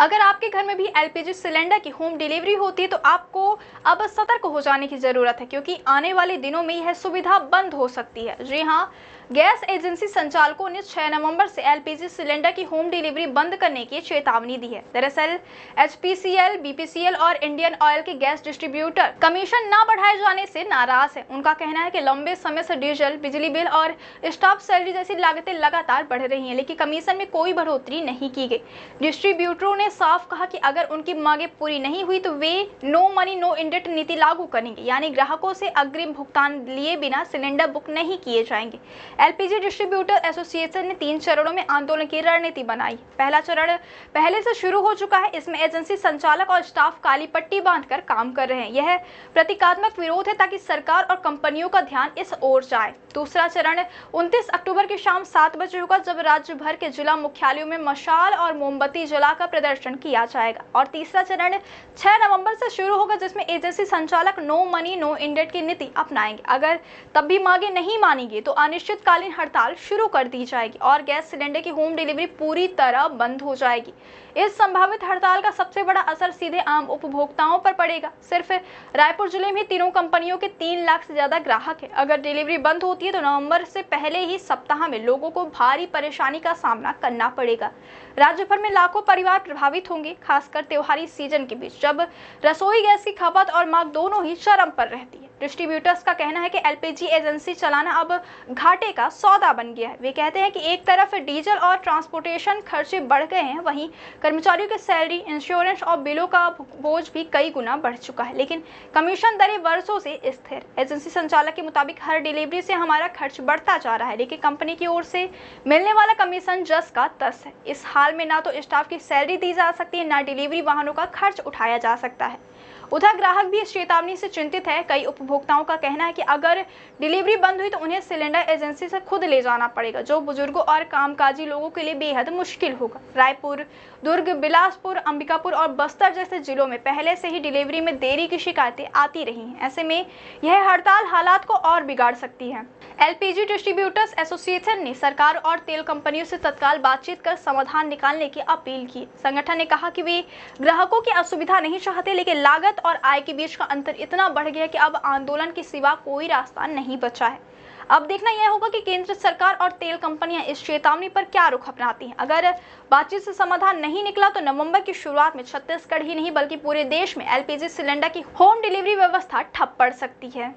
अगर आपके घर में भी एलपीजी सिलेंडर की होम डिलीवरी होती है तो आपको अब सतर्क हो जाने की जरूरत है, क्योंकि आने वाले दिनों में यह सुविधा बंद हो सकती है। जी हाँ, गैस एजेंसी संचालकों ने 6 नवंबर से एलपीजी सिलेंडर की होम डिलीवरी बंद करने की चेतावनी दी है। दरअसल एचपीसीएल, बीपीसीएल और इंडियन ऑयल के गैस डिस्ट्रीब्यूटर कमीशन न बढ़ाए जाने से नाराज है। उनका कहना है कि लंबे समय से डीजल, बिजली बिल और स्टाफ सैलरी जैसी लागतें लगातार बढ़ रही हैं, लेकिन कमीशन में कोई बढ़ोतरी नहीं की गई। डिस्ट्रीब्यूटरों ने साफ कहा कि अगर उनकी मांगे पूरी नहीं हुई तो वे नो मनी नो इंडेट नीति लागू करेंगे, यानी ग्राहकों से अग्रिम भुगतान लिए बिना सिलेंडर बुक नहीं किए जाएंगे। एलपीजी डिस्ट्रीब्यूटर एसोसिएशन ने 3 चरणों में आंदोलन की रणनीति बनाई। पहला चरण पहले से शुरू हो चुका है। इसमें एजेंसी संचालक और स्टाफ काली पट्टी बांधकर काम कर रहे हैं। यह प्रतीकात्मक विरोध है ताकि सरकार और कंपनियों का ध्यान इस ओर जाए। दूसरा चरण 29 अक्टूबर की शाम 7 बजे होगा, जब राज्य भर के जिला मुख्यालयों में मशाल और मोमबत्ती जलाकर प्रदर्शन किया जाएगा। और तीसरा चरण 6 नवंबर से शुरू होगा, जिसमें एजेंसी संचालक नो मनी नो इंडेट की नीति अपनाएंगे। अगर तब भी मांगे नहीं मानेंगे तो अनिश्चितकालीन हड़ताल शुरू कर दी जाएगी और गैस सिलेंडर की होम डिलीवरी पूरी तरह बंद हो जाएगी। इस संभावित हड़ताल का सबसे बड़ा असर सीधे आम उपभोक्ताओं पर पड़ेगा। सिर्फ रायपुर जिले में तीनों कंपनियों के 3 लाख से ज्यादा ग्राहक हैं। अगर डिलीवरी बंद होती है तो नवंबर से पहले ही सप्ताह में लोगों को भारी परेशानी का सामना करना पड़ेगा। राज्य भर में लाखों परिवार प्रभावित होंगे, खासकर त्योहारी सीजन के बीच, जब रसोई गैस की खपत और मांग दोनों ही चरम पर रहती है। डिस्ट्रीब्यूटर्स का कहना है कि एलपीजी एजेंसी चलाना अब घाटे का सौदा बन गया है। वे कहते हैं कि एक तरफ डीजल और ट्रांसपोर्टेशन खर्चे बढ़ गए हैं, वहीं कर्मचारियों की सैलरी, इंश्योरेंस और बिलों का बोझ भी कई गुना बढ़ चुका है, लेकिन कमीशन दरें वर्षों से स्थिर। एजेंसी संचालक के मुताबिक हर डिलीवरी से हमारा खर्च बढ़ता जा रहा है, लेकिन कंपनी की ओर से मिलने वाला कमीशन जस का तस है। इस हाल में ना तो स्टाफ की सैलरी दी जा सकती है, ना डिलीवरी वाहनों का खर्च उठाया जा सकता है। उधर ग्राहक भी इस चेतावनी से चिंतित है। कई उपभोक्ताओं का कहना है कि अगर डिलीवरी बंद हुई तो उन्हें सिलेंडर एजेंसी से खुद ले जाना पड़ेगा, जो बुजुर्गों और कामकाजी लोगों के लिए बेहद मुश्किल होगा। रायपुर, दुर्ग, बिलासपुर, अंबिकापुर और बस्तर जैसे जिलों में पहले से ही डिलीवरी में देरी की शिकायतें आती रही हैं। ऐसे में यह हड़ताल हालात को और बिगाड़ सकती है। एलपीजी डिस्ट्रीब्यूटर्स एसोसिएशन ने सरकार और तेल कंपनियों से तत्काल बातचीत कर समाधान निकालने की अपील की। संगठन ने कहा कि वे ग्राहकों की असुविधा नहीं चाहते, लेकिन लागत और आय के बीच का अंतर इतना बढ़ गया कि अब आंदोलन के सिवा कोई रास्ता नहीं बचा है। अब देखना यह होगा कि केंद्र सरकार और तेल कंपनियां इस चेतावनी पर क्या रुख अपनाती हैं। अगर बातचीत से समाधान नहीं निकला तो नवंबर की शुरुआत में छत्तीसगढ़ ही नहीं बल्कि पूरे देश में एलपीजी सिलेंडर की होम डिलीवरी व्यवस्था ठप पड़ सकती है।